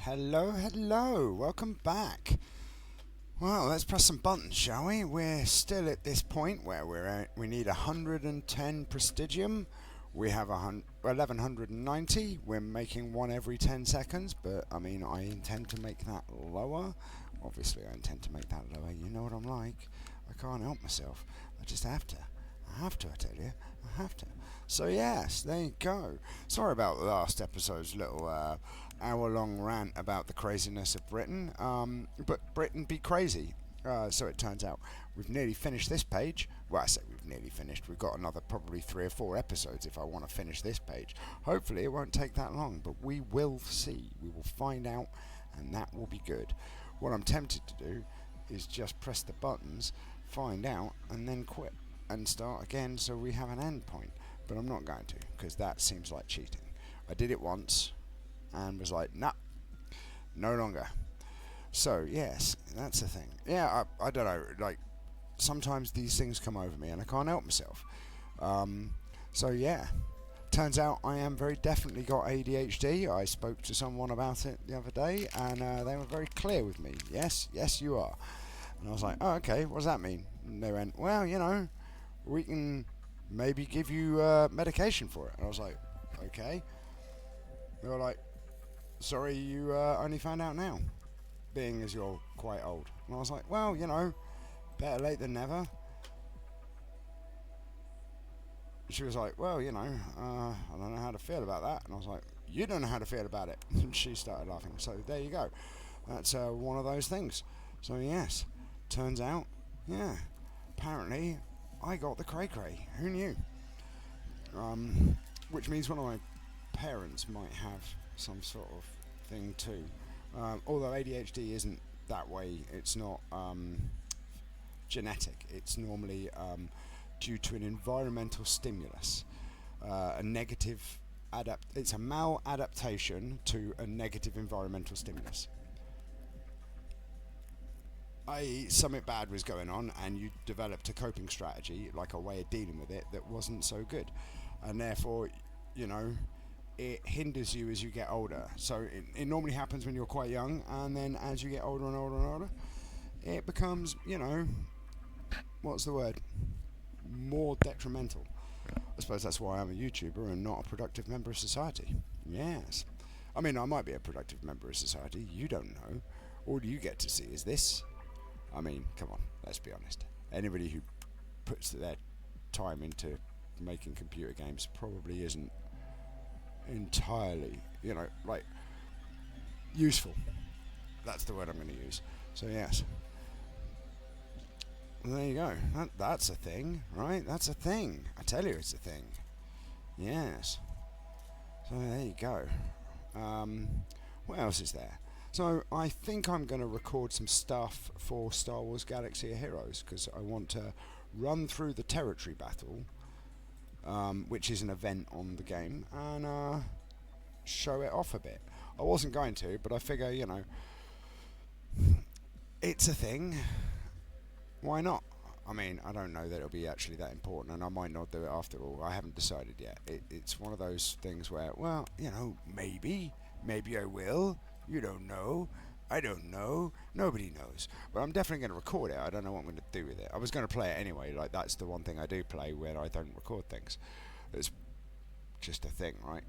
Hello, hello, welcome back. Well, let's press some buttons, shall we? We're still at this point where we need 110 prestigium. We have 1190. We're making one every 10 seconds, but I mean, I intend to make that lower. Obviously, I intend to make that lower. You know what I'm like. I can't help myself. I just have to. I have to, I tell you. I have to. So, yes, there you go. Sorry about the last episode's little hour-long rant about the craziness of Britain. But Britain be crazy. So it turns out we've nearly finished this page. Well, I say we've nearly finished. We've got another probably 3 or 4 episodes if I want to finish this page. Hopefully it won't take that long, but we will see. We will find out, and that will be good. What I'm tempted to do is just press the buttons, find out, and then quit and start again so we have an end point. But I'm not going to, because that seems like cheating. I did it once and was like, nah, no longer. So, yes, that's the thing. Yeah, I don't know, like, sometimes these things come over me and I can't help myself. So, yeah, turns out I am very definitely got ADHD. I spoke to someone about it the other day and they were very clear with me. Yes, you are. And I was like, oh, okay, what does that mean? And they went, well, we can maybe give you medication for it. And I was like, okay. They were like, sorry, you only found out now, being as you're quite old. And I was like, well, better late than never. She was like, well, I don't know how to feel about that. And I was like, you don't know how to feel about it. And she started laughing. So there you go. That's one of those things. So yes, turns out, yeah, apparently I got the cray-cray. Who knew? Which means one of my parents might have some sort of thing too. Although ADHD isn't that way, it's not genetic. It's normally due to an environmental stimulus, a negative It's a maladaptation to a negative environmental stimulus. I.e., something bad was going on, and you developed a coping strategy, like a way of dealing with it, that wasn't so good, and therefore, it hinders you as you get older. So it normally happens when you're quite young, and then as you get older and older and older, it becomes, what's the word? More detrimental. I suppose that's why I'm a YouTuber and not a productive member of society. Yes. I mean, I might be a productive member of society. You don't know. All you get to see is this. I mean, come on, let's be honest. Anybody who puts their time into making computer games probably isn't entirely, useful. That's the word I'm going to use. So, yes. Well, there you go. That's a thing, right? That's a thing. I tell you it's a thing. Yes. So, there you go. What else is there? So I think I'm going to record some stuff for Star Wars Galaxy of Heroes, because I want to run through the territory battle, which is an event on the game, and show it off a bit. I wasn't going to, but I figure, it's a thing. Why not? I mean, I don't know that it'll be actually that important, and I might not do it after all. I haven't decided yet. It's one of those things where, well, maybe I will. You don't know. I don't know. Nobody knows. But I'm definitely going to record it. I don't know what I'm going to do with it. I was going to play it anyway. Like, that's the one thing I do play when I don't record things. It's just a thing, right?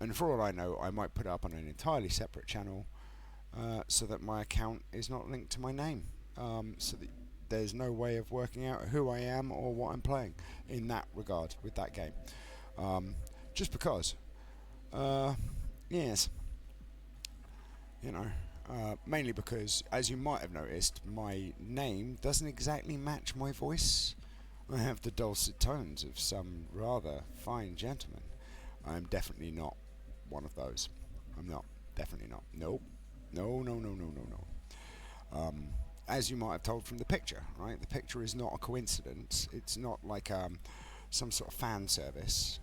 And for all I know, I might put it up on an entirely separate channel so that my account is not linked to my name. So that there's no way of working out who I am or what I'm playing in that regard with that game. Just because. Yes. Mainly because, as you might have noticed, my name doesn't exactly match my voice. I have the dulcet tones of some rather fine gentleman. I'm definitely not one of those. I'm not. Definitely not. Nope. No. As you might have told from the picture, right? The picture is not a coincidence. It's not like some sort of fan service.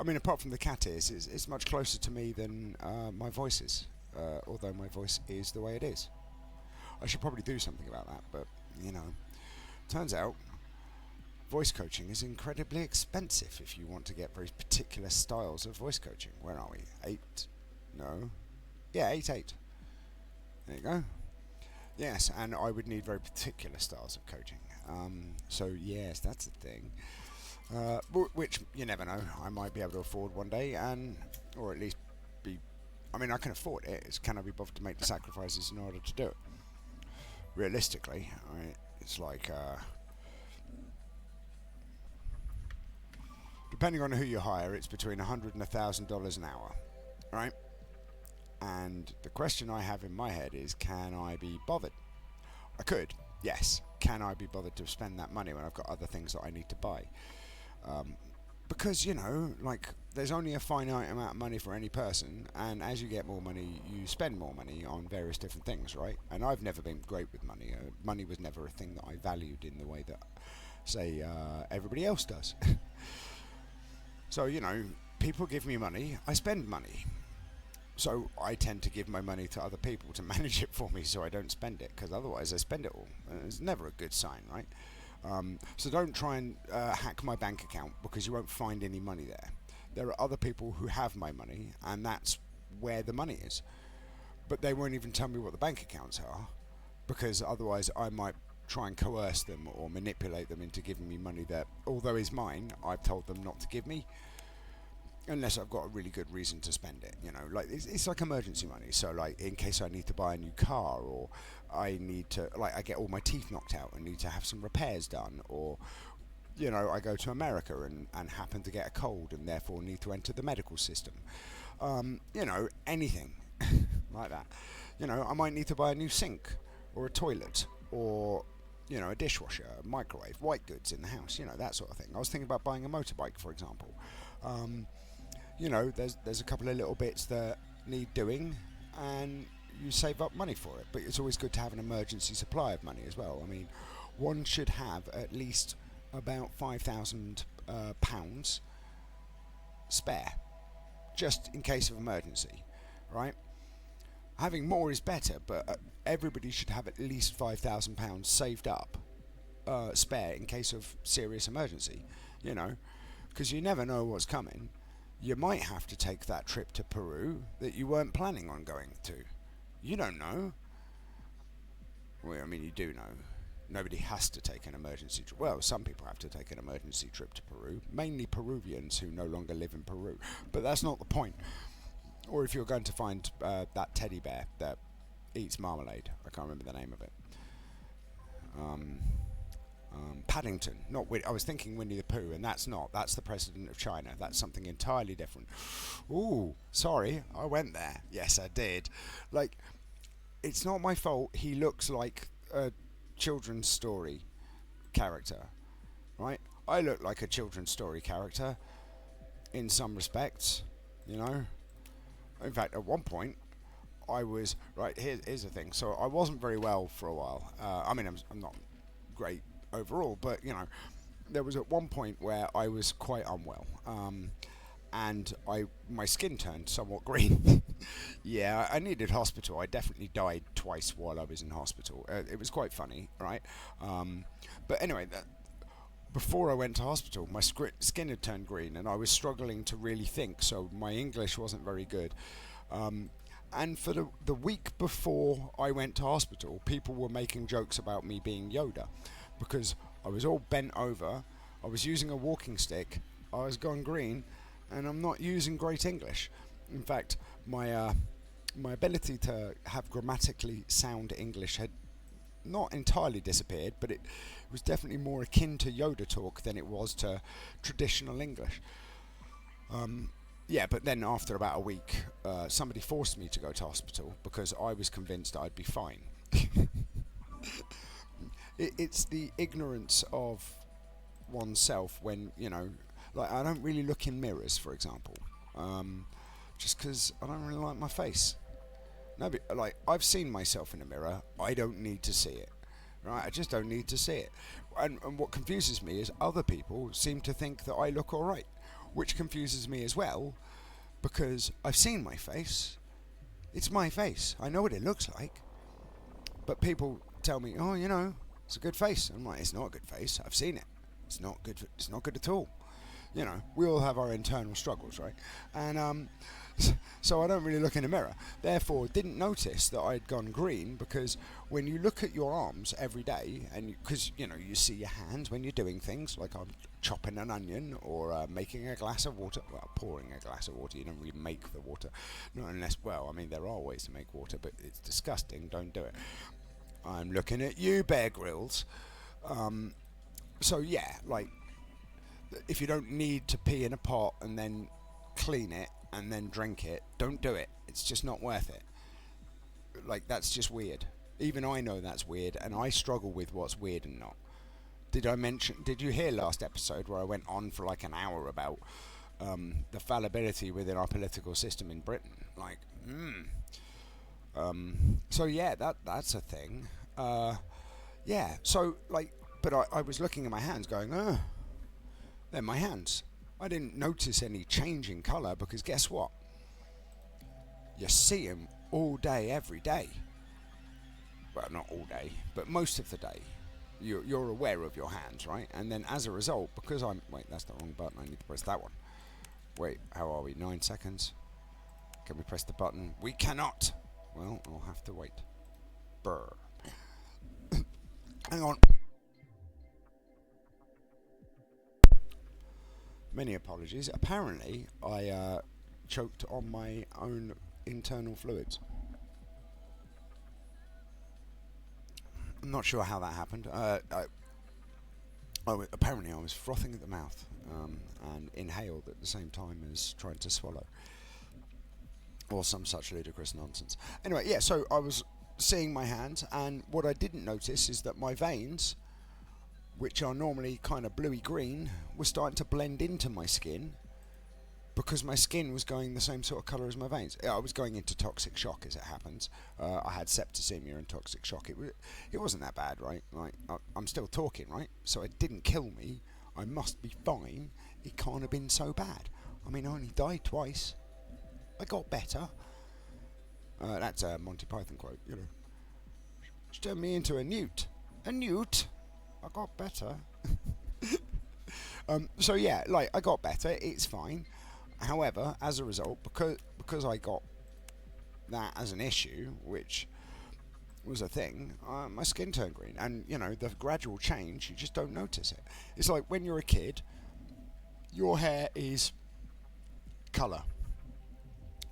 Apart from the cat ears, it's much closer to me than my voice is, although my voice is the way it is. I should probably do something about that, but, turns out voice coaching is incredibly expensive if you want to get very particular styles of voice coaching. Where are we? 8? No. Yeah, 8, 8. There you go. Yes, and I would need very particular styles of coaching. So yes, that's a thing. Which you never know. I might be able to afford one day, or at least be. I mean, I can afford it. It's can I be bothered to make the sacrifices in order to do it? Realistically, it's like depending on who you hire, it's between $100 and $1,000 an hour, right? And the question I have in my head is, can I be bothered? I could, yes. Can I be bothered to spend that money when I've got other things that I need to buy? Because, there's only a finite amount of money for any person, and as you get more money, you spend more money on various different things, right? And I've never been great with money. Money was never a thing that I valued in the way that, say, everybody else does. So, people give me money, I spend money. So I tend to give my money to other people to manage it for me so I don't spend it, because otherwise I spend it all. And it's never a good sign, right? So don't try and hack my bank account, because you won't find any money there. There are other people who have my money, and that's where the money is. But they won't even tell me what the bank accounts are, because otherwise I might try and coerce them or manipulate them into giving me money that, although is mine, I've told them not to give me. Unless I've got a really good reason to spend it, it's like emergency money. So, in case I need to buy a new car, or I need to, I get all my teeth knocked out and need to have some repairs done, or, I go to America and happen to get a cold and therefore need to enter the medical system. Anything like that. I might need to buy a new sink, or a toilet, or, a dishwasher, a microwave, white goods in the house, that sort of thing. I was thinking about buying a motorbike, for example. There's a couple of little bits that need doing, and you save up money for it. But it's always good to have an emergency supply of money as well. I mean, one should have at least about £5,000 spare, just in case of emergency, right? Having more is better, but everybody should have at least £5,000 saved up, spare in case of serious emergency, because you never know what's coming. You might have to take that trip to Peru that you weren't planning on going to. You don't know. Well, I mean, you do know. Nobody has to take an emergency trip. Well, some people have to take an emergency trip to Peru, mainly Peruvians who no longer live in Peru. But that's not the point. Or if you're going to find that teddy bear that eats marmalade. I can't remember the name of it. Paddington, I was thinking Winnie the Pooh, and that's the president of China. That's something entirely different. Ooh, sorry, I went there. Yes, I did. It's not my fault he looks like a children's story character, right? I look like a children's story character in some respects, In fact, at one point, I was, here's the thing. So I wasn't very well for a while. I'm not great overall, but there was at one point where I was quite unwell, and my skin turned somewhat green. Yeah, I needed hospital. I definitely died twice while I was in hospital. It was quite funny, right? But anyway, before I went to hospital, my skin had turned green, and I was struggling to really think, so my English wasn't very good. And for the week before I went to hospital, people were making jokes about me being Yoda, because I was all bent over, I was using a walking stick, I was gone green, and I'm not using great English. In fact, my ability to have grammatically sound English had not entirely disappeared, but it was definitely more akin to Yoda talk than it was to traditional English. Yeah, but then after about a week, somebody forced me to go to hospital because I was convinced I'd be fine. It's the ignorance of oneself when, I don't really look in mirrors, for example, just because I don't really like my face. No, but, I've seen myself in a mirror, I don't need to see it. Right, I just don't need to see it. And what confuses me is other people seem to think that I look alright, which confuses me as well, because I've seen my face. It's my face. I know what it looks like. But people tell me, oh, it's a good face. I'm like, it's not a good face. I've seen it. It's not good. It's not good at all. You know, we all have our internal struggles, right? And so I don't really look in the mirror. Therefore, didn't notice that I'd gone green because when you look at your arms every day, and because you know you see your hands when you're doing things like I'm chopping an onion or making a glass of water. Well, pouring a glass of water. You don't really make the water, not unless. Well, I mean there are ways to make water, but it's disgusting. Don't do it. I'm looking at you, Bear Grylls. Um, so yeah, like if you don't need to pee in a pot and then clean it and then drink it, don't do it. It's just not worth it. Like that's just weird. Even I know that's weird, and I struggle with what's weird and not. Did I mention? Did you hear last episode where I went on for like an hour about the fallibility within our political system in Britain? Like, so yeah, that's a thing. Yeah. So like, but I was looking at my hands, going, they're my hands. I didn't notice any change in colour because guess what? You see them all day, every day. Well, not all day, but most of the day. You're aware of your hands, right? And then as a result, because I'm... Wait, that's the wrong button. I need to press that one. Wait, how are we? 9 seconds. Can we press the button? We cannot. Well, I'll have to wait. Brr. Hang on. Many apologies. Apparently, I choked on my own internal fluids. I'm not sure how that happened. Apparently, I was frothing at the mouth and inhaled at the same time as trying to swallow, or some such ludicrous nonsense. Anyway, yeah. So I was seeing my hands, and what I didn't notice is that my veins, which are normally kind of bluey green, were starting to blend into my skin because my skin was going the same sort of colour as my veins. I was going into toxic shock, as it happens. I had septicemia and toxic shock. It wasn't that bad, right? Like I'm still talking, right? So it didn't kill me. I must be fine. It can't have been so bad. I mean, I only died twice. I got better. That's a Monty Python quote, you know. She turned me into a newt. A newt? I got better. So yeah, like I got better. It's fine. However, as a result, because I got that as an issue, which was a thing, my skin turned green. And you know, the gradual change, you just don't notice it. It's like when you're a kid, your hair is colour.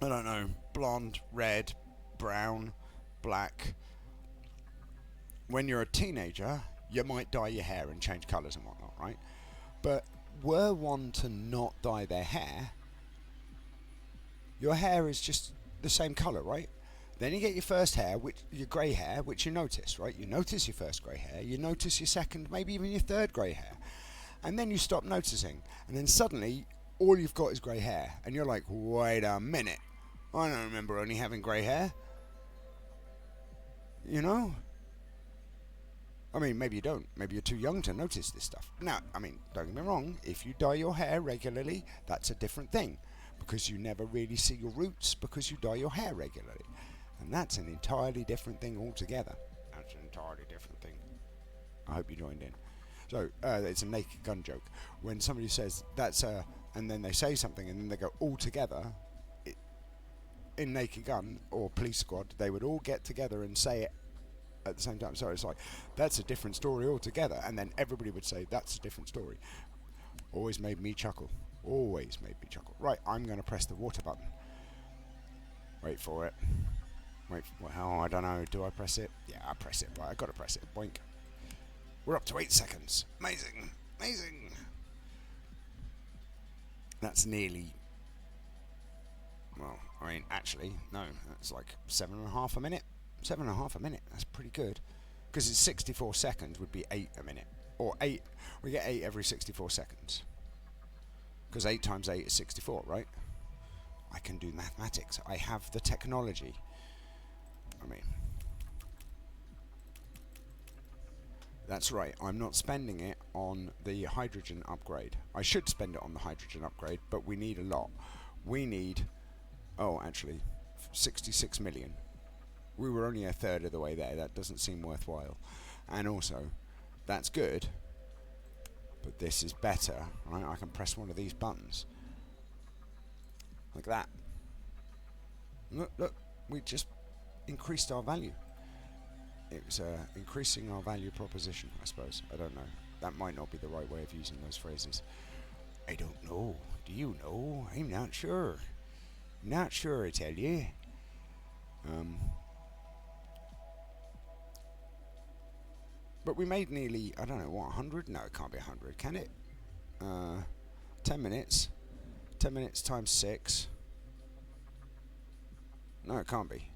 I don't know, blonde, red, brown, black. When you're a teenager, you might dye your hair and change colours and whatnot, right? But were one to not dye their hair, your hair is just the same colour, right? Then you get your first hair, your grey hair, which you notice, right? You notice your first grey hair, you notice your second, maybe even your third grey hair. And then you stop noticing. And then suddenly, all you've got is grey hair. And you're like, wait a minute. I don't remember only having grey hair. You know? I mean, maybe you don't. Maybe you're too young to notice this stuff. Now, I mean, don't get me wrong. If you dye your hair regularly, that's a different thing. Because you never really see your roots because you dye your hair regularly. And that's an entirely different thing altogether. That's an entirely different thing. I hope you joined in. So, it's a naked gun joke. When somebody says, that's a... And then they say something and then they go all together. In Naked Gun or Police Squad, they would all get together and say it at the same time. So it's like, that's a different story altogether. And then everybody would say, that's a different story. Always made me chuckle. Always made me chuckle. Right, I'm going to press the water button. Wait for it. Well, I don't know. Do I press it? Yeah, I press it. Right, I got to press it. Boink. We're up to 8 seconds. Amazing. Amazing. That's nearly... Well, I mean, actually, no. That's like 7.5 a minute. 7.5 a minute. That's pretty good. Because it's 64 seconds would be 8 a minute. Or 8... We get 8 every 64 seconds. Because 8 times 8 is 64, right? I can do mathematics. I have the technology. I mean... That's right, I'm not spending it on the hydrogen upgrade. I should spend it on the hydrogen upgrade, but we need a lot. We need... Oh, actually, 66 million. We were only a third of the way there. That doesn't seem worthwhile. And also, that's good, But this is better, right? I can press one of these buttons. Like that. Look, we just increased our value. It was increasing our value proposition, I suppose. I don't know. That might not be the right way of using those phrases. I don't know. Do you know? I'm not sure. Not sure, I tell you. But we made nearly, I don't know, what, 100? No, it can't be 100, can it? 10 minutes. 10 minutes times 6. No, it can't be.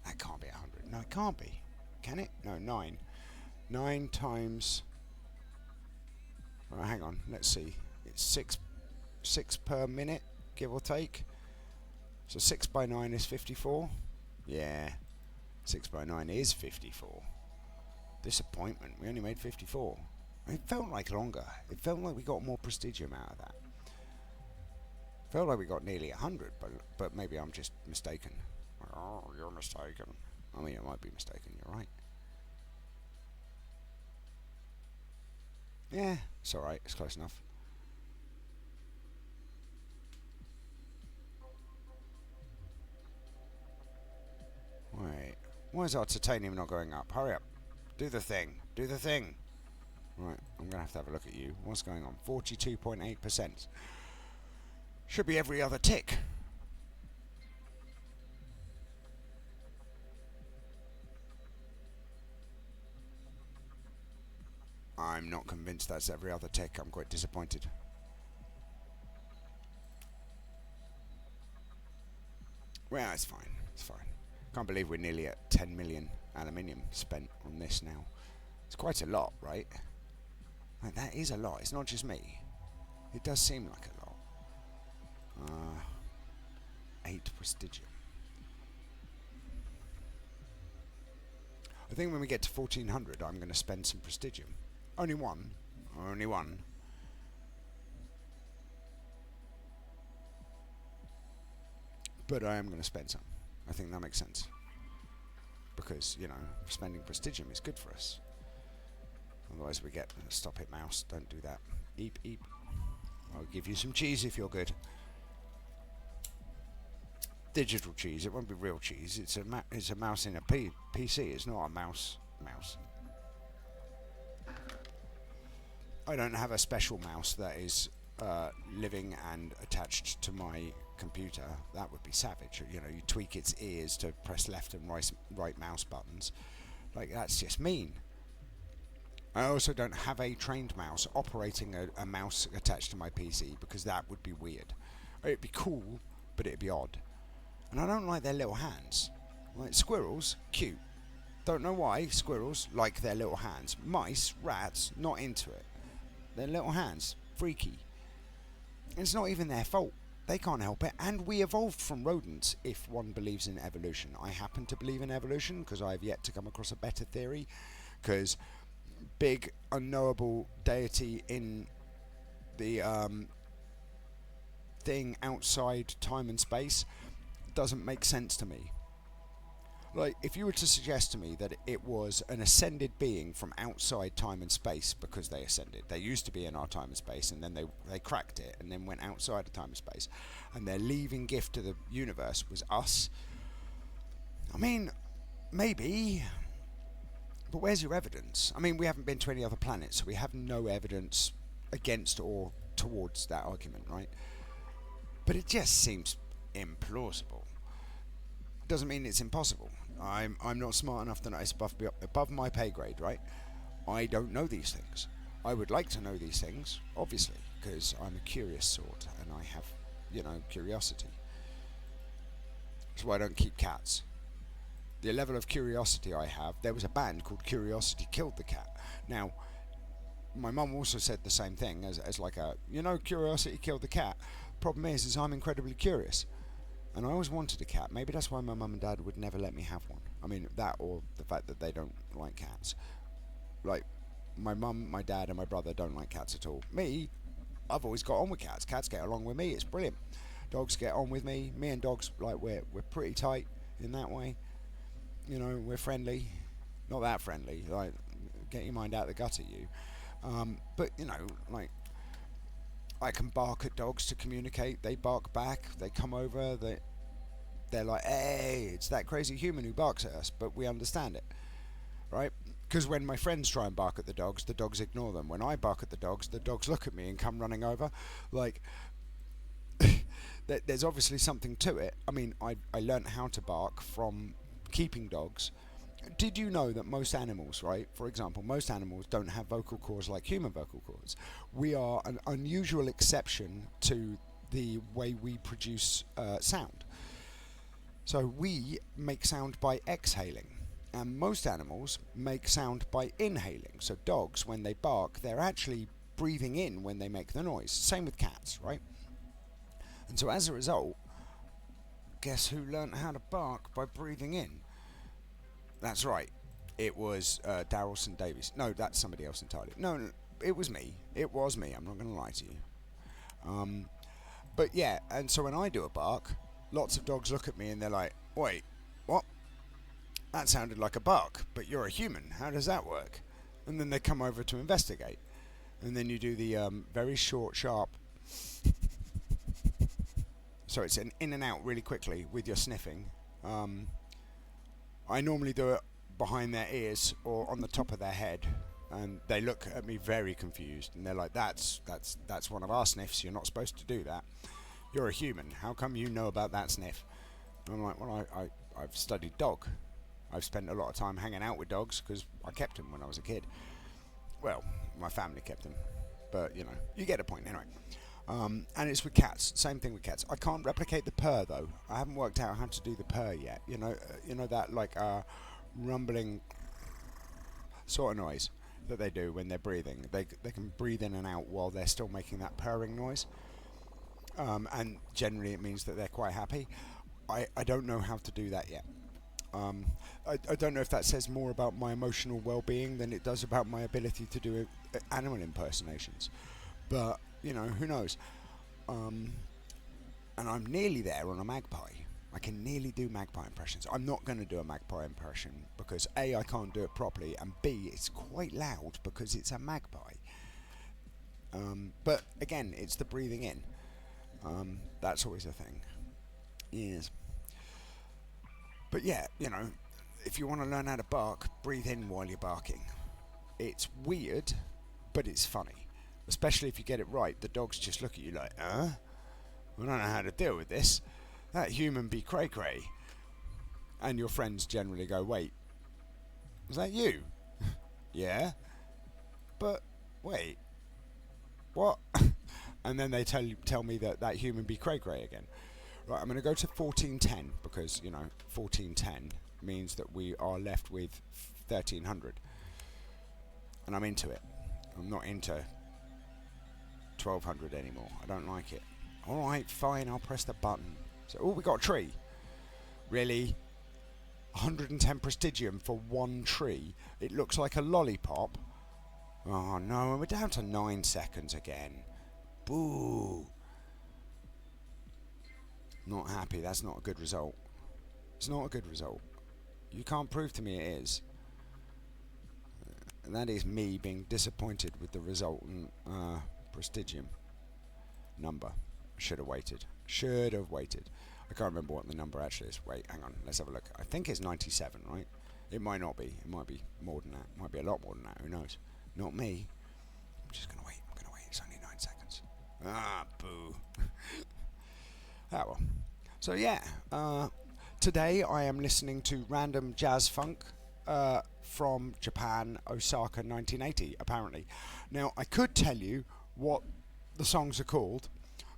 That can't be 100. No, it can't be. Can it? No, 9. 9 times... Right, hang on, let's see. It's 6 per minute, give or take. So 6 by 9 is 54. Yeah, 6 by 9 is 54. Disappointment, we only made 54. It felt like longer. It felt like we got more prestigium out of that. Felt like we got nearly 100, but maybe I'm just mistaken. Oh, you're mistaken. I mean, I might be mistaken, you're right. Yeah, it's alright, it's close enough. Wait, why is our titanium not going up? Hurry up. Do the thing. Do the thing. Right, I'm going to have a look at you. What's going on? 42.8%. Should be every other tick. I'm not convinced that's every other tick. I'm quite disappointed. Well, it's fine. It's fine. Can't believe we're nearly at 10 million aluminium spent on this now. It's quite a lot, right? Like, that is a lot. It's not just me. It does seem like a lot. 8 prestigium. I think when we get to 1400, I'm going to spend some prestigium. Only one. Only one. But I am going to spend some. I think that makes sense. Because, you know, spending prestigium is good for us. Otherwise we get... Stop it, mouse. Don't do that. Eep, eep. I'll give you some cheese if you're good. Digital cheese. It won't be real cheese. It's a mouse in a PC. It's not a mouse. I don't have a special mouse that is living and attached to my computer. That would be savage. You know, you tweak its ears to press left and right mouse buttons. Like, that's just mean. I also don't have a trained mouse operating a mouse attached to my PC because that would be weird. It'd be cool, but it'd be odd. And I don't like their little hands. Like squirrels, cute. Don't know why squirrels like their little hands. Mice, rats, not into it. Their little hands, freaky. It's not even their fault. They can't help it. And we evolved from rodents, if one believes in evolution. I happen to believe in evolution because I have yet to come across a better theory. Because big, unknowable deity in the thing outside time and space doesn't make sense to me. Like, if you were to suggest to me that it was an ascended being from outside time and space because they ascended. They used to be in our time and space, and then they cracked it and then went outside of time and space. And their leaving gift to the universe was us. I mean, maybe. But where's your evidence? I mean, we haven't been to any other planets, so we have no evidence against or towards that argument, right? But it just seems implausible. Doesn't mean it's impossible. I'm not smart enough to know. It's above my pay grade, right? I don't know these things. I would like to know these things, obviously, because I'm a curious sort and I have, you know, curiosity. That's why I don't keep cats. The level of curiosity I have, there was a band called Curiosity Killed the Cat. Now, my mum also said the same thing as like a, you know, Curiosity Killed the Cat. Problem is I'm incredibly curious. And I always wanted a cat. Maybe that's why my mum and dad would never let me have one. I mean, that or the fact that they don't like cats. Like, my mum, my dad, and my brother don't like cats at all. Me, I've always got on with cats. Cats get along with me. It's brilliant. Dogs get on with me. Me and dogs, like, we're pretty tight in that way. You know, we're friendly. Not that friendly. Like, get your mind out the gutter, you. But, you know, like, I can bark at dogs to communicate. They bark back. They come over. They're like, hey, it's that crazy human who barks at us, but we understand it, right? Because when my friends try and bark at the dogs ignore them. When I bark at the dogs look at me and come running over. Like, there's obviously something to it. I mean, I learned how to bark from keeping dogs. Did you know that most animals, right? For example, most animals don't have vocal cords like human vocal cords. We are an unusual exception to the way we produce sound. So we make sound by exhaling, and most animals make sound by inhaling. So dogs, when they bark, they're actually breathing in when they make the noise. Same with cats, right? And so as a result, guess who learnt how to bark by breathing in? That's right. It was Darrelson Davies. No, that's somebody else entirely. No, it was me. It was me. I'm not going to lie to you. Um, but yeah, and so when I do a bark, lots of dogs look at me and they're like, wait, what? That sounded like a bark, but you're a human. How does that work? And then they come over to investigate. And then you do the very short, sharp. So it's an in and out really quickly with your sniffing. I normally do it behind their ears or on the top of their head, and they look at me very confused, and they're like, "That's one of our sniffs. You're not supposed to do that. You're a human. How come you know about that sniff?" And I'm like, "Well, I've studied dog. I've spent a lot of time hanging out with dogs because I kept them when I was a kid. Well, my family kept them, but you know, you get a point anyway." And it's with cats. Same thing with cats. I can't replicate the purr though. I haven't worked out how to do the purr yet. You know that like rumbling sort of noise that they do when they're breathing. They can breathe in and out while they're still making that purring noise. And generally it means that they're quite happy. I don't know how to do that yet. I don't know if that says more about my emotional well-being than it does about my ability to do animal impersonations. But you know, who knows? And I'm nearly there on a magpie. I can nearly do magpie impressions. I'm not going to do a magpie impression because A, I can't do it properly, and B, it's quite loud because it's a magpie. But again, it's the breathing in. That's always a thing. Yes. But yeah, you know, if you want to learn how to bark, breathe in while you're barking. It's weird, but it's funny. Especially if you get it right. The dogs just look at you like, I don't know how to deal with this. That human be cray cray. And your friends generally go, wait, was that you? Yeah. But wait, what? And then they tell me that human be cray cray again. Right, I'm going to go to 1410 because, you know, 1410 means that we are left with 1300. And I'm into it. I'm not into 1200 anymore. I don't like it. Alright, fine, I'll press the button. So, oh, we got a tree. Really? 110 prestigium for one tree. It looks like a lollipop. Oh no, and we're down to 9 seconds again. Boo. Not happy, that's not a good result. It's not a good result. You can't prove to me it is. And that is me being disappointed with the resultant prestigium number. Should have waited. Should have waited. I can't remember what the number actually is. Wait, hang on. Let's have a look. I think it's 97, right? It might not be. It might be more than that. It might be a lot more than that. Who knows? Not me. I'm just going to wait. I'm going to wait. It's only 9 seconds. Ah, boo. Ah, well. So, yeah. Today I am listening to random jazz funk from Japan, Osaka, 1980, apparently. Now, I could tell you what the songs are called,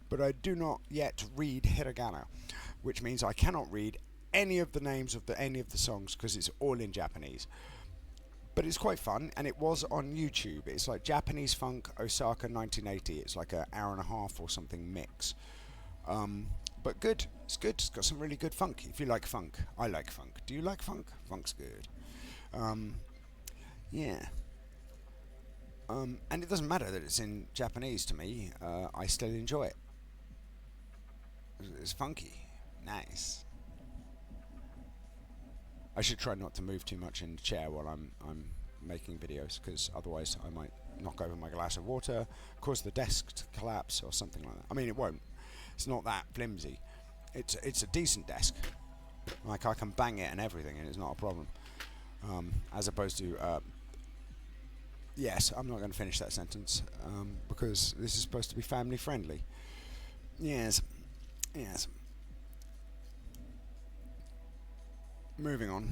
but I do not yet read hiragana, which means I cannot read any of the names of any of the songs because it's all in Japanese. But it's quite fun, and it was on YouTube. It's like Japanese funk Osaka 1980. It's like an hour and a half or something mix. But good. It's good. It's got some really good funk. If you like funk, I like funk. Do you like funk? Funk's good. Yeah. And it doesn't matter that it's in Japanese to me. I still enjoy it. It's funky. Nice. I should try not to move too much in the chair while I'm making videos, because otherwise I might knock over my glass of water, cause the desk to collapse or something like that. I mean, it won't. It's not that flimsy. It's a decent desk. Like, I can bang it and everything, and it's not a problem. As opposed to, yes, I'm not going to finish that sentence because this is supposed to be family friendly. Yes, yes. Moving on.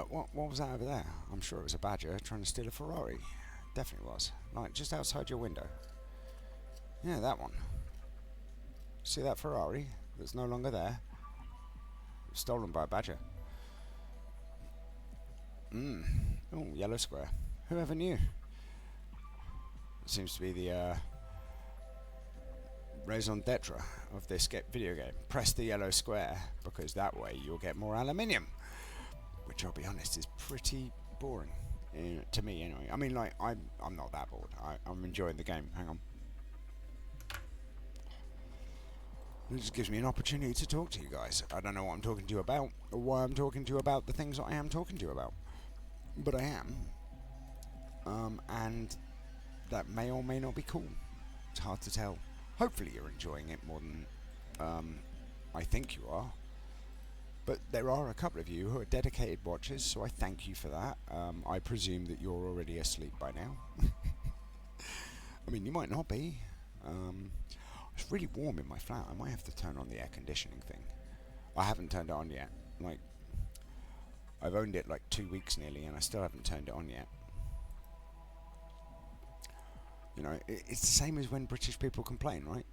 What was that over there? I'm sure it was a badger trying to steal a Ferrari. Definitely was. Like, just outside your window. Yeah, that one. See that Ferrari that's no longer there? Stolen by a badger. Oh, yellow square. Whoever knew? It seems to be the raison d'etre of this video game. Press the yellow square because that way you'll get more aluminium. Which, I'll be honest, is pretty boring. To me, anyway. I mean, like, I'm not that bored. I'm enjoying the game. Hang on. It just gives me an opportunity to talk to you guys. I don't know what I'm talking to you about, or why I'm talking to you about the things that I am talking to you about. But I am. And that may or may not be cool. It's hard to tell. Hopefully you're enjoying it more than I think you are. But there are a couple of you who are dedicated watchers, so I thank you for that. I presume that you're already asleep by now. I mean, you might not be. It's really warm in my flat. I might have to turn on the air conditioning thing. I haven't turned it on yet. Like, I've owned it like 2 weeks nearly, and I still haven't turned it on yet. You know, it's the same as when British people complain, right?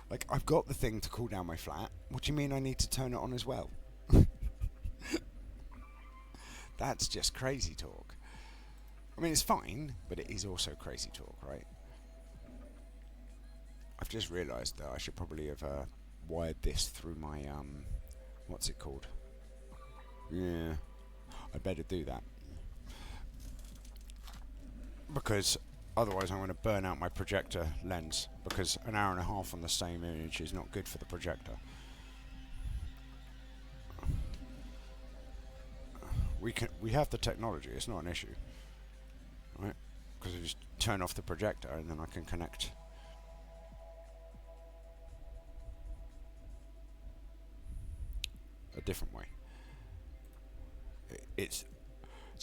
Like, I've got the thing to cool down my flat. What do you mean I need to turn it on as well? That's just crazy talk. I mean, it's fine, but it is also crazy talk, right? I've just realised that I should probably have wired this through my, what's it called? Yeah, I'd better do that. Because otherwise I'm going to burn out my projector lens, because an hour and a half on the same image is not good for the projector. We have the technology, it's not an issue. Right? Because I just turn off the projector and then I can connect a different way. It's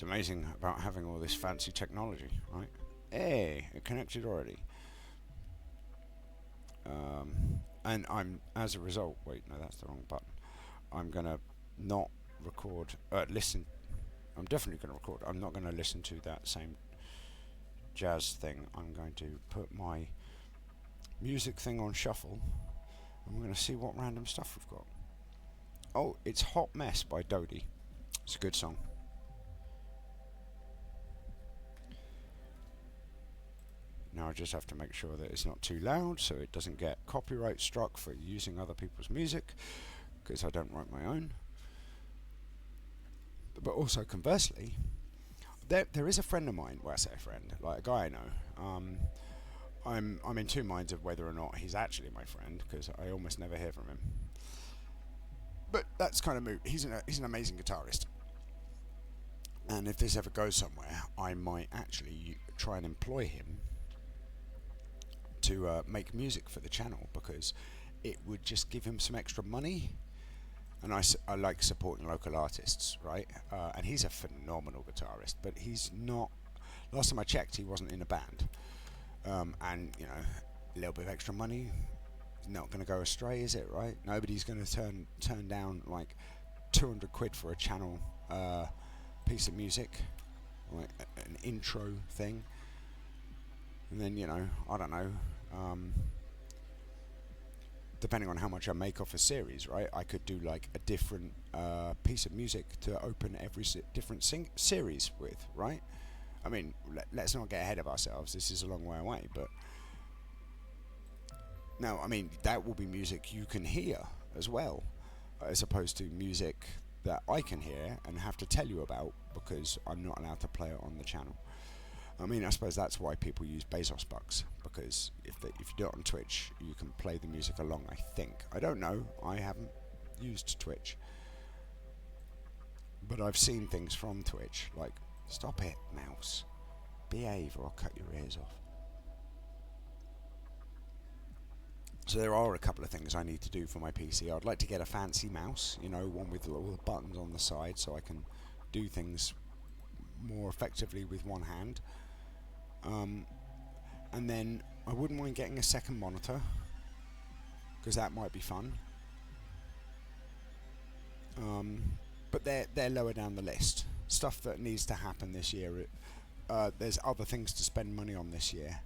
amazing about having all this fancy technology, right? Hey, it connected already. And I'm, as a result, wait, no, that's the wrong button. I'm gonna not record, listen. I'm definitely gonna record. I'm not gonna listen to that same jazz thing. I'm going to put my music thing on shuffle, and we're gonna see what random stuff we've got. Oh, it's Hot Mess by Dodie. It's a good song. Now I just have to make sure that it's not too loud so it doesn't get copyright struck for using other people's music, because I don't write my own. But also conversely, there is a friend of mine, well, I say a friend, like a guy I know. I'm in two minds of whether or not he's actually my friend, because I almost never hear from him. But that's kind of moot. He's an amazing guitarist. And if this ever goes somewhere, I might actually try and employ him to make music for the channel, because it would just give him some extra money. And I like supporting local artists, right? And he's a phenomenal guitarist, but he's not. Last time I checked, he wasn't in a band. And, you know, a little bit of extra money, not going to go astray, is it, right? Nobody's going to turn down like 200 quid for a channel piece of music, like an intro thing. And then, you know, I don't know, depending on how much I make off a series, right, I could do like a different piece of music to open every different series with, right? I mean, let's not get ahead of ourselves, this is a long way away, but no, I mean, that will be music you can hear as well, as opposed to music that I can hear and have to tell you about because I'm not allowed to play it on the channel. I mean, I suppose that's why people use Bezos bucks, because if you do it on Twitch, you can play the music along, I think. I don't know, I haven't used Twitch. But I've seen things from Twitch, like, stop it, mouse. Behave or I'll cut your ears off. So there are a couple of things I need to do for my PC. I'd like to get a fancy mouse, one with all the buttons on the side so I can do things more effectively with one hand. And then I wouldn't mind getting a second monitor, because that might be fun. But they're lower down the list. Stuff that needs to happen this year. There's other things to spend money on this year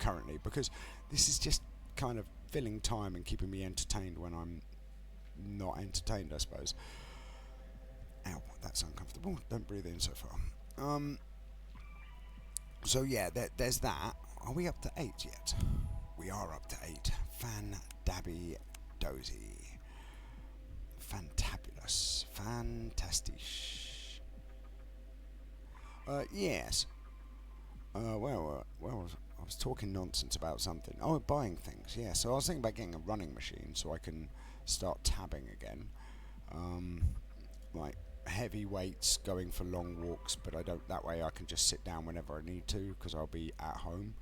currently, because this is just kind of filling time and keeping me entertained when I'm not entertained, I suppose. Ow, that's uncomfortable. Don't breathe in so far. So yeah, there's that. Are we up to 8 yet? We are up to 8. Fan-dabby dozy. Fantabulous. Fantastisch. Yes. Well, I was talking nonsense about something. Oh, buying things. Yeah, so I was thinking about getting a running machine so I can start tabbing again. Like heavy weights, going for long walks, but I don't. That way I can just sit down whenever I need to because I'll be at home.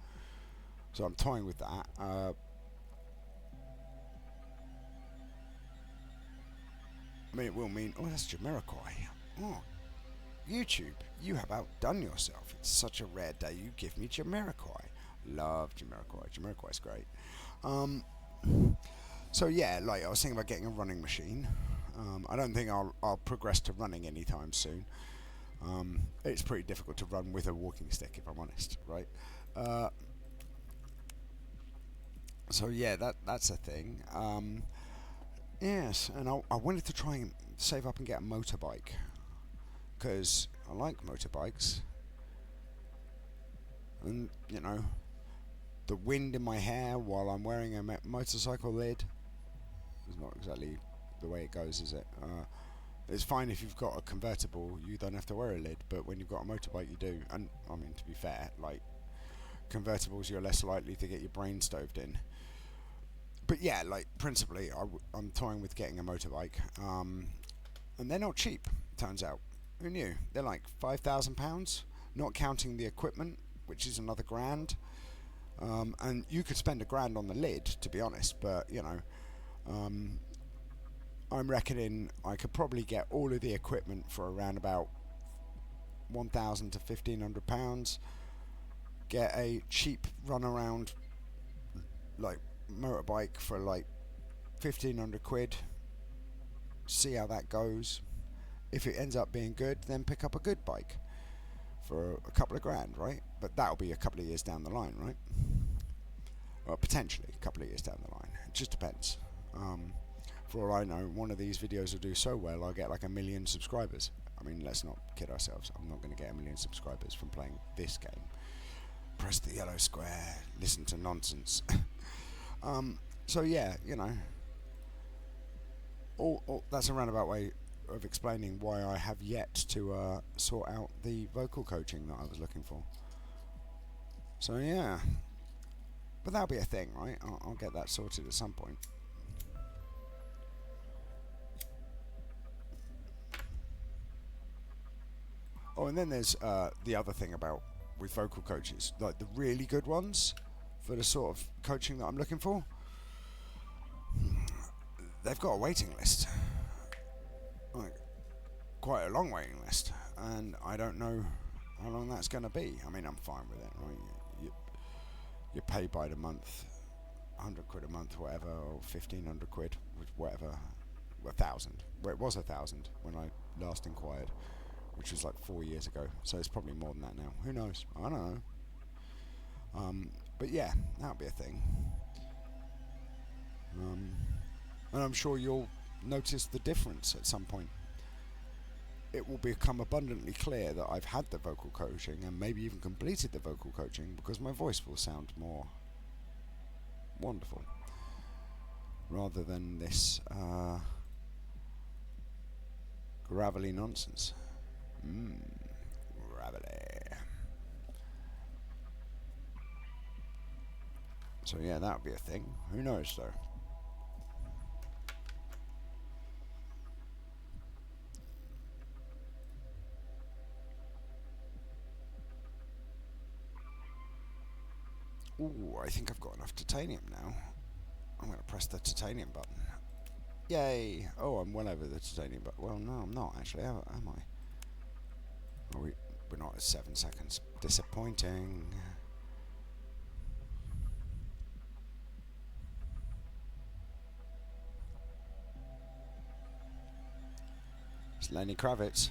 So I'm toying with that. I mean, it will mean. Oh, that's Jamiroquai. Oh, YouTube, you have outdone yourself. It's such a rare day. You give me Jamiroquai. Love Jamiroquai. Jamiroquai's great. So yeah, like I was thinking about getting a running machine. I don't think I'll progress to running anytime soon. It's pretty difficult to run with a walking stick, if I'm honest, right? So yeah, that's a thing. Yes, and I wanted to try and save up and get a motorbike, because I like motorbikes. And, the wind in my hair while I'm wearing a motorcycle lid is not exactly the way it goes, is it? It's fine if you've got a convertible, you don't have to wear a lid, but when you've got a motorbike, you do. And, I mean, to be fair, like, convertibles, you're less likely to get your brain stoved in. But yeah, like, principally, I'm toying with getting a motorbike. And they're not cheap, turns out. Who knew? They're like £5,000, not counting the equipment, which is another grand. And you could spend £1,000 on the lid, to be honest, but, I'm reckoning I could probably get all of the equipment for around about £1,000 to £1,500. Get a cheap runaround, like, motorbike for like 1,500 quid. See how that goes. If it ends up being good, then pick up a good bike for a couple of grand, right? But that'll be a couple of years down the line, right? Well, potentially a couple of years down the line. It just depends. For all I know, one of these videos will do so well, I'll get like 1 million subscribers. I mean, let's not kid ourselves. I'm not going to get 1 million subscribers from playing this game. Press the yellow square, listen to nonsense. So yeah, that's a roundabout way of explaining why I have yet to sort out the vocal coaching that I was looking for. So yeah, but that'll be a thing, right? I'll get that sorted at some point. Oh, and then there's the other thing about with vocal coaches, like the really good ones for the sort of coaching that I'm looking for. They've got a waiting list, like quite a long waiting list, and I don't know how long that's going to be. I mean, I'm fine with it, right? You pay by the month, 100 quid a month, whatever, or 1,500 quid, whatever, 1,000. Well, it was 1,000 when I last inquired, which was like 4 years ago. So it's probably more than that now. Who knows? I don't know. But yeah, that'll be a thing. And I'm sure you'll notice the difference at some point. It will become abundantly clear that I've had the vocal coaching and maybe even completed the vocal coaching because my voice will sound more wonderful rather than this gravelly nonsense. Gravelly. So yeah, that'll be a thing. Who knows though? Ooh, I think I've got enough titanium now. I'm going to press the titanium button. Yay! Oh, I'm well over the titanium button. Well, no, I'm not actually, am I? Oh, we're not at 7 seconds. Disappointing. It's Lenny Kravitz.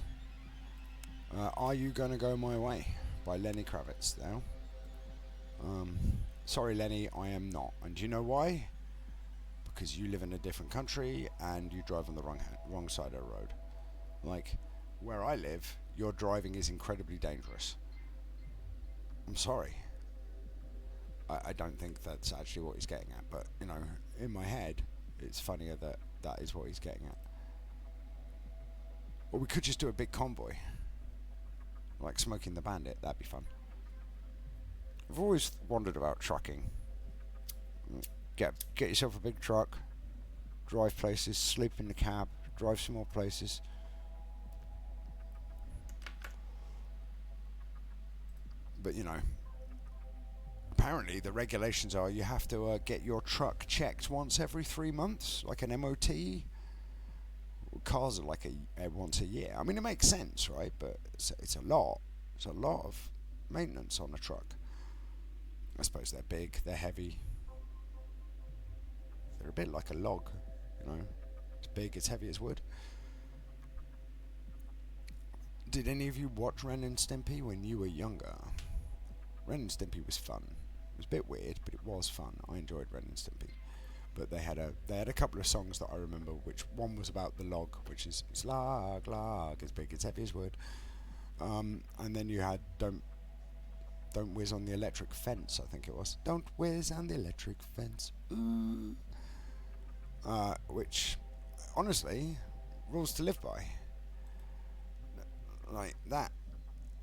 Are You Gonna Go My Way by Lenny Kravitz now. Sorry, Lenny, I am not. And do you know why? Because you live in a different country and you drive on the wrong side of the road. Like, where I live, your driving is incredibly dangerous. I'm sorry. I don't think that's actually what he's getting at, but, you know, in my head, it's funnier that that is what he's getting at. Or we could just do a big convoy. Like Smoking the Bandit, that'd be fun. I've always wondered about trucking. Get yourself a big truck, drive places, sleep in the cab, drive some more places. But, you know, apparently the regulations are you have to get your truck checked once every 3 months, like an MOT. Cars are like a once a year. I mean, it makes sense, right? But it's a lot. It's a lot of maintenance on a truck. I suppose they're big, they're heavy. They're a bit like a log, you know. It's big, it's heavy as wood. Did any of you watch Ren and Stimpy when you were younger? Ren and Stimpy was fun. It was a bit weird, but it was fun. I enjoyed Ren and Stimpy. But they had a couple of songs that I remember, which one was about the log, which is it's log, as big, as heavy as wood. And then you had Don't Whiz on the Electric Fence, I think it was. Don't whiz on the electric fence. Ooh. Which, honestly, rules to live by. Like that.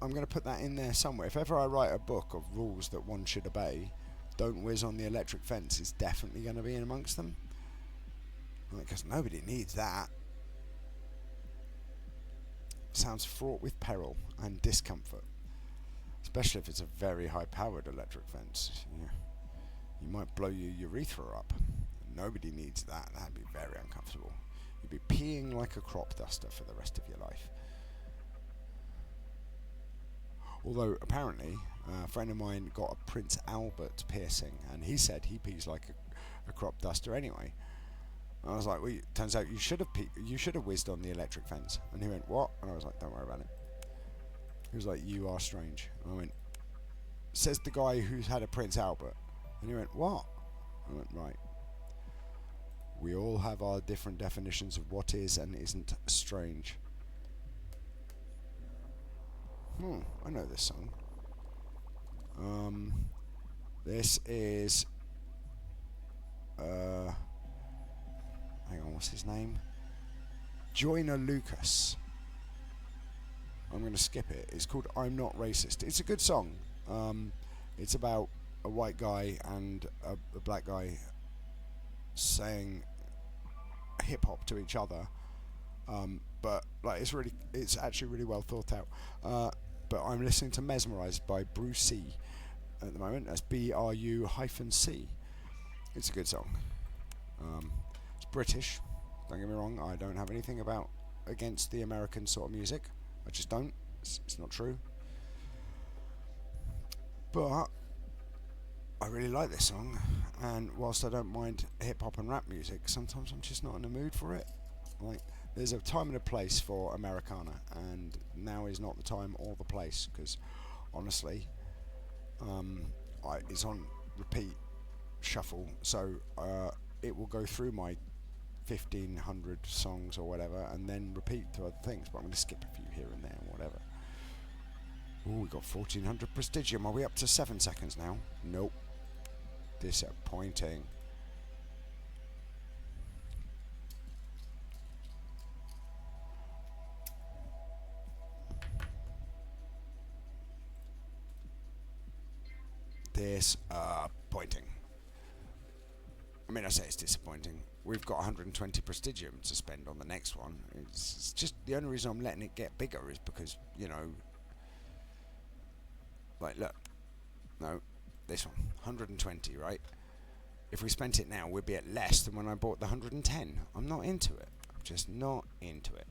I'm going to put that in there somewhere. If ever I write a book of rules that one should obey, Don't Whiz on the Electric Fence is definitely going to be in amongst them. Because nobody needs that. Sounds fraught with peril and discomfort. Especially if it's a very high-powered electric fence. You might blow your urethra up. Nobody needs that. That'd be very uncomfortable. You'd be peeing like a crop duster for the rest of your life. Although, apparently, a friend of mine got a Prince Albert piercing, and he said he pees like a crop duster anyway. And I was like, well, turns out you should have whizzed on the electric fence. And he went, what? And I was like, don't worry about it. He was like, you are strange. And I went, says the guy who's had a Prince Albert. And he went, what? I went, right. We all have our different definitions of what is and isn't strange. I know this song. This is hang on, what's his name? Joyner Lucas. I'm going to skip it. It's called I'm Not Racist. It's a good song. It's about a white guy and a black guy saying hip hop to each other. But like it's actually really well thought out. But I'm listening to Mesmerized by Bruce C at the moment. That's BRU-C. It's a good song. It's British. Don't get me wrong. I don't have anything against the American sort of music. I just don't. It's not true. But I really like this song. And whilst I don't mind hip hop and rap music, sometimes I'm just not in the mood for it. Like, there's a time and a place for Americana, and now is not the time or the place, because honestly, it's on repeat shuffle, so it will go through my 1,500 songs or whatever, and then repeat to other things, but I'm going to skip a few here and there, whatever. Ooh, we got 1,400 prestigium. Are we up to 7 seconds now? Nope. Disappointing. Disappointing. I mean, I say it's disappointing. We've got 120 prestigium to spend on the next one. It's just the only reason I'm letting it get bigger is because, you know, like, look, no, this one, 120, right? If we spent it now, we'd be at less than when I bought the 110. I'm not into it. I'm just not into it.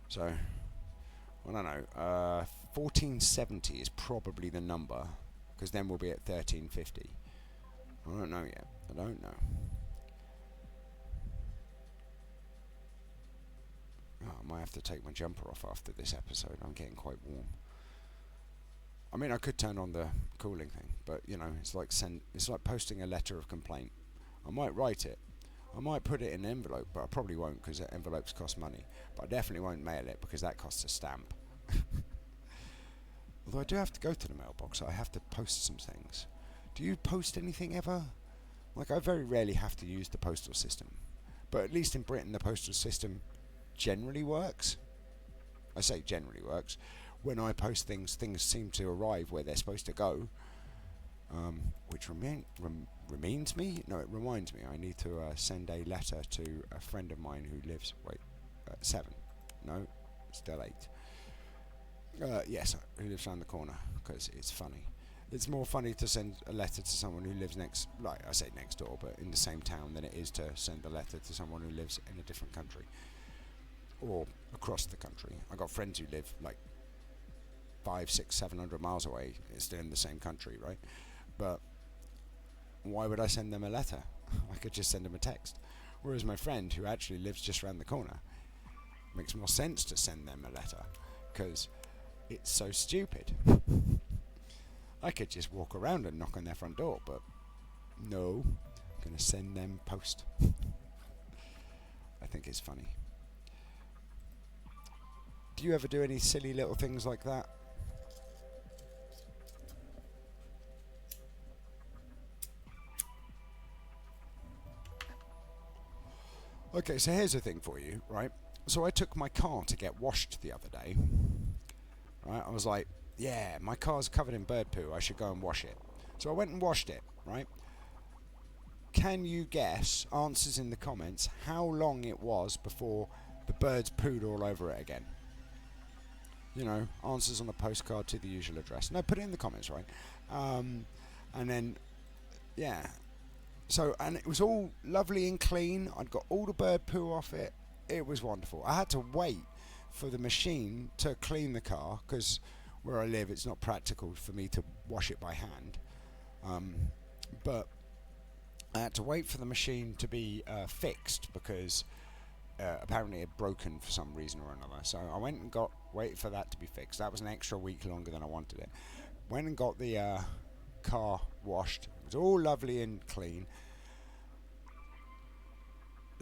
So, I don't know. 1470 is probably the number, because then we'll be at 1350. I don't know yet. I don't know. Oh, I might have to take my jumper off after this episode. I'm getting quite warm. I mean, I could turn on the cooling thing, but it's like posting a letter of complaint. I might write it. I might put it in an envelope, but I probably won't because envelopes cost money. But I definitely won't mail it because that costs a stamp. Although I do have to go to the mailbox. I have to post some things. Do you post anything ever? Like, I very rarely have to use the postal system. But at least in Britain, the postal system generally works. I say generally works. When I post things seem to arrive where they're supposed to go, which reminds me I need to send a letter to a friend of mine who lives 7, no, still 8. Yes, who lives around the corner, because it's funny. It's more funny to send a letter to someone who lives next door, but in the same town, than it is to send a letter to someone who lives in a different country or across the country. I got friends who live like 500, 600, 700 miles away. It's still in the same country, right? But why would I send them a letter? I could just send them a text. Whereas my friend, who actually lives just around the corner, makes more sense to send them a letter, because it's so stupid. I could just walk around and knock on their front door, but no, I'm going to send them post. I think it's funny. Do you ever do any silly little things like that? Okay, so here's the thing for you, right? So I took my car to get washed the other day. Right, I was like, yeah, my car's covered in bird poo, I should go and wash it. So I went and washed it, right? Can you guess, answers in the comments, how long it was before the birds pooed all over it again? Answers on a postcard to the usual address. No, put it in the comments, right? And then, yeah. So, and it was all lovely and clean. I'd got all the bird poo off it. It was wonderful. I had to wait for the machine to clean the car, because where I live, it's not practical for me to wash it by hand. But I had to wait for the machine to be fixed, because apparently it had broken for some reason or another. So I went and waited for that to be fixed. That was an extra week longer than I wanted it. Went and got the car washed. It was all lovely and clean.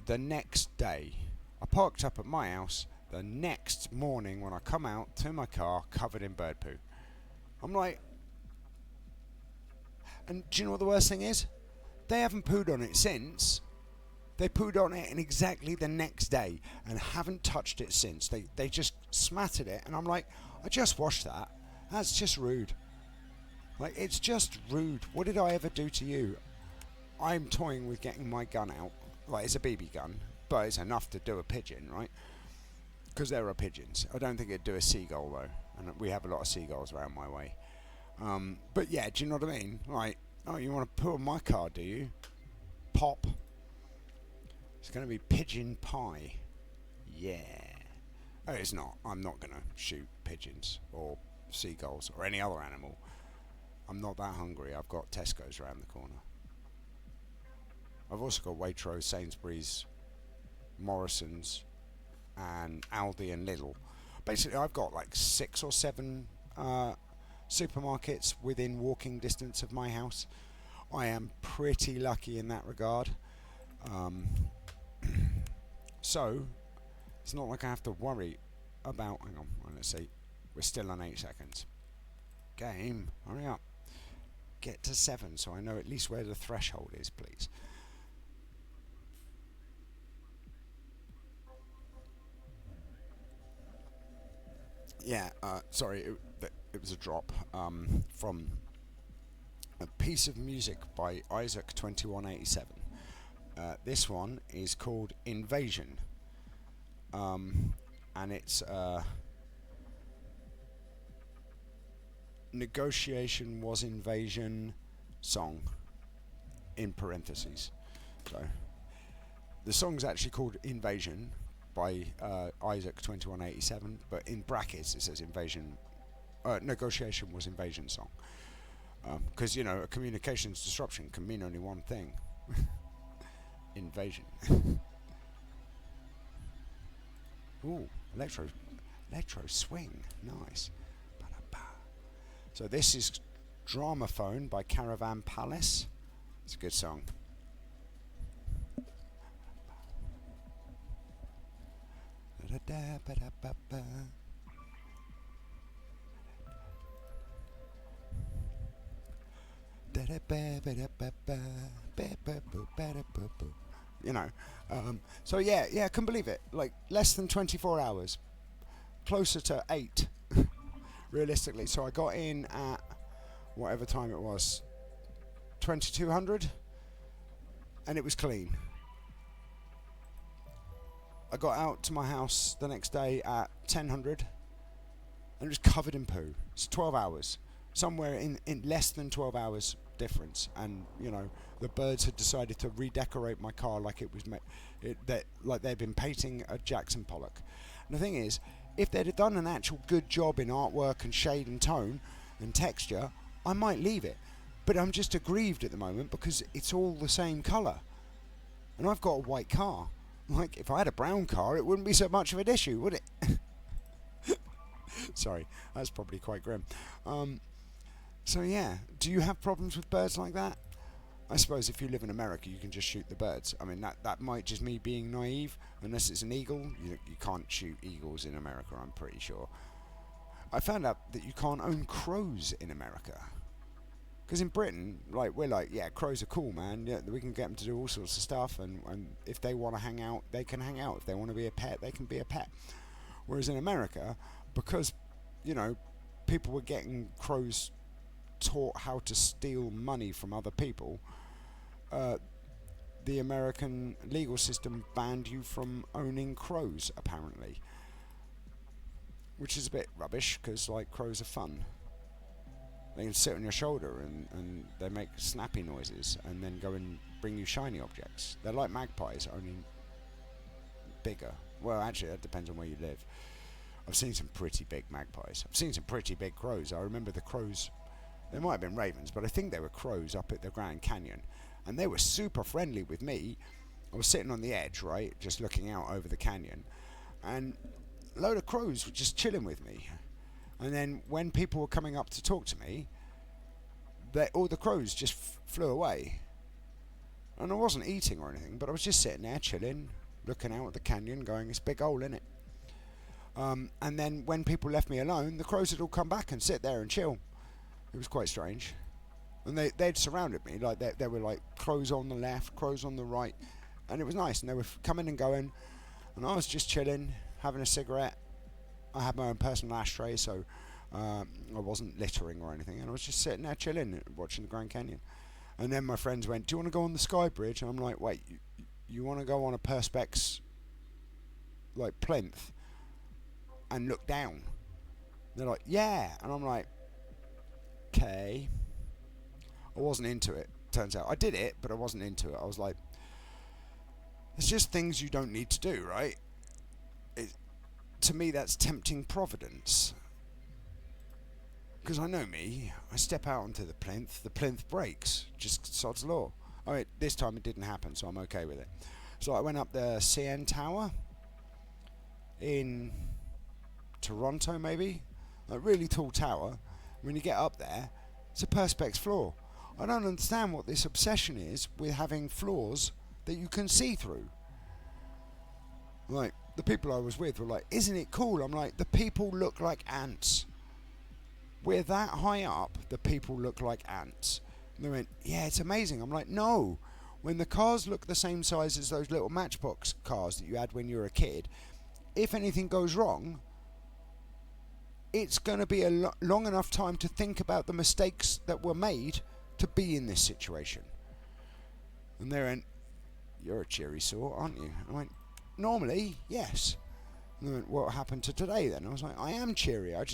The next day, I parked up at my house. The next morning, when I come out to my car, covered in bird poo. I'm like, and do you know what the worst thing is? They haven't pooed on it since. They pooed on it in exactly the next day and haven't touched it since. They just smattered it, and I'm like, I just washed that. That's just rude. Like, it's just rude. What did I ever do to you? I'm toying with getting my gun out. Like, it's a BB gun, but it's enough to do a pigeon, right? Because there are pigeons. I don't think it'd do a seagull, though. And we have a lot of seagulls around my way. But yeah, do you know what I mean? Like, oh, you want to poo on my car, do you? Pop. It's going to be pigeon pie. Yeah. Oh, it's not. I'm not going to shoot pigeons or seagulls or any other animal. I'm not that hungry. I've got Tesco's around the corner. I've also got Waitrose, Sainsbury's, Morrison's, and Aldi and Lidl. Basically, I've got like 6 or 7 supermarkets within walking distance of my house. I am pretty lucky in that regard. So, it's not like I have to worry about... Hang on, let's see. We're still on 8 seconds. Game, hurry up. Get to 7 so I know at least where the threshold is, please. Yeah, sorry, it was a drop from a piece of music by Isaac.3187. This one is called Invasion, and it's negotiation was invasion, song in parentheses. So the song's actually called Invasion by Isaac 2187, but in brackets it says Invasion. Negotiation was Invasion song. Because, a communications disruption can mean only one thing. Invasion. Ooh, electro swing. Nice. Ba-da-ba. So this is Dramaphone by Caravan Palace. It's a good song. Da-da-ba-da-ba-ba. So yeah, I couldn't believe it. Like less than 24 hours, closer to 8, realistically. So I got in at whatever time it was, 2200, and it was clean. I got out to my house the next day at 1000, and it was covered in poo. It's 12 hours. Somewhere in less than 12 hours difference, and the birds had decided to redecorate my car like it was like they'd been painting a Jackson Pollock. And the thing is, if they'd have done an actual good job in artwork and shade and tone and texture, I might leave it, but I'm just aggrieved at the moment because it's all the same colour, and I've got a white car. Like, if I had a brown car, it wouldn't be so much of an issue, would it? Sorry, that's probably quite grim. So yeah, do you have problems with birds like that? I suppose if you live in America, you can just shoot the birds. I mean, that might just me being naive. Unless it's an eagle, you can't shoot eagles in America, I'm pretty sure. I found out that you can't own crows in America. Because in Britain, we're like, yeah, crows are cool, man. Yeah, we can get them to do all sorts of stuff, and if they want to hang out, they can hang out. If they want to be a pet, they can be a pet. Whereas in America, because, people were getting crows taught how to steal money from other people, the American legal system banned you from owning crows, apparently. Which is a bit rubbish, because, crows are fun. They can sit on your shoulder and they make snappy noises and then go and bring you shiny objects. They're like magpies, only bigger. Well, actually, that depends on where you live. I've seen some pretty big magpies. I've seen some pretty big crows. I remember the crows, they might have been ravens, but I think they were crows up at the Grand Canyon. And they were super friendly with me. I was sitting on the edge, right, just looking out over the canyon. And a load of crows were just chilling with me. And then when people were coming up to talk to me, all the crows just flew away. And I wasn't eating or anything, but I was just sitting there chilling, looking out at the canyon, going, it's a big hole, innit? And then when people left me alone, the crows would all come back and sit there and chill. It was quite strange. And they'd surrounded me. There were like crows on the left, crows on the right. And it was nice. And they were coming and going. And I was just chilling, having a cigarette. I had my own personal ashtray, so I wasn't littering or anything. And I was just sitting there chilling, watching the Grand Canyon. And then my friends went, do you want to go on the Sky Bridge? And I'm like, wait, you want to go on a Perspex, plinth, and look down? They're like, yeah. And I'm like, okay. I wasn't into it, turns out. I did it, but I wasn't into it. I was like, it's just things you don't need to do, right? To me, that's tempting Providence. Because I know me, I step out onto the plinth breaks. Just sod's law. I mean, this time it didn't happen, so I'm okay with it. So I went up the CN Tower in Toronto, maybe. A really tall tower. When you get up there, it's a Perspex floor. I don't understand what this obsession is with having floors that you can see through. The people I was with were like, isn't it cool? I'm like, the people look like ants. We're that high up, the people look like ants. And they went, yeah, it's amazing. I'm like, no. When the cars look the same size as those little Matchbox cars that you had when you were a kid, if anything goes wrong, it's going to be a long enough time to think about the mistakes that were made to be in this situation. And they went, you're a cheery sort, aren't you? I went, normally, yes. And they went, what happened to today then? I was like, I am cheery. I'm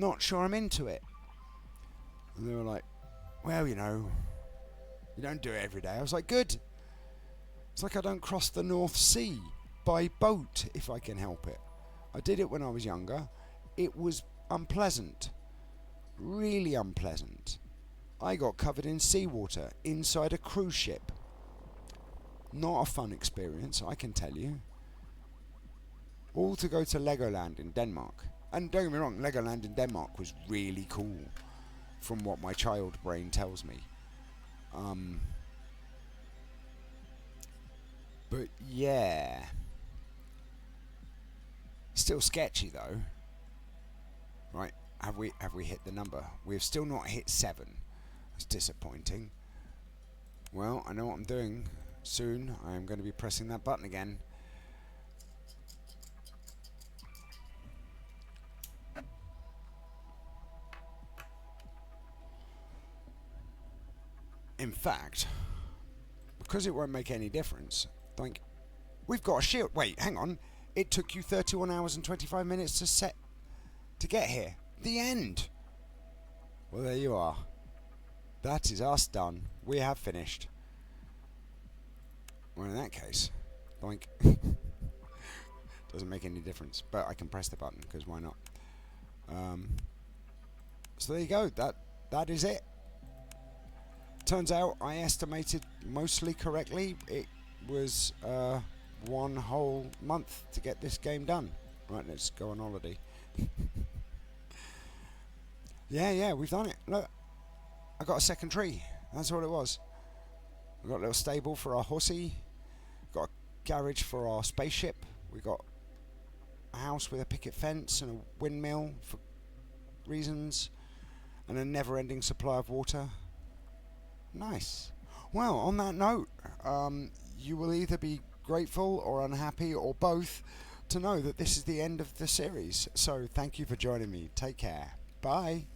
not sure I'm into it. And they were like, well, you don't do it every day. I was like, good. It's like I don't cross the North Sea by boat if I can help it. I did it when I was younger. It was unpleasant. Really unpleasant. I got covered in seawater inside a cruise ship. Not a fun experience, I can tell you. All to go to Legoland in Denmark. And don't get me wrong, Legoland in Denmark was really cool, from what my child brain tells me. But yeah. Still sketchy though. Right, have we hit the number? We've still not hit 7. That's disappointing. Well, I know what I'm doing. Soon I am going to be pressing that button again. In fact, because it won't make any difference, think we've got a shield. Wait, hang on. It took you 31 hours and 25 minutes to get here. The end. Well, there you are. That is us done. We have finished. Well, in that case, think doesn't make any difference, but I can press the button because why not? So there you go. That is it. Turns out I estimated mostly correctly. It was 1 whole month to get this game done. Right, let's go on holiday. Yeah, we've done it. Look, I got a second tree. That's all it was. We got a little stable for our horsey. Got a garage for our spaceship. We got a house with a picket fence and a windmill for reasons, and a never-ending supply of water. Nice. Well, on that note, you will either be grateful or unhappy or both to know that this is the end of the series. So thank you for joining me. Take care. Bye.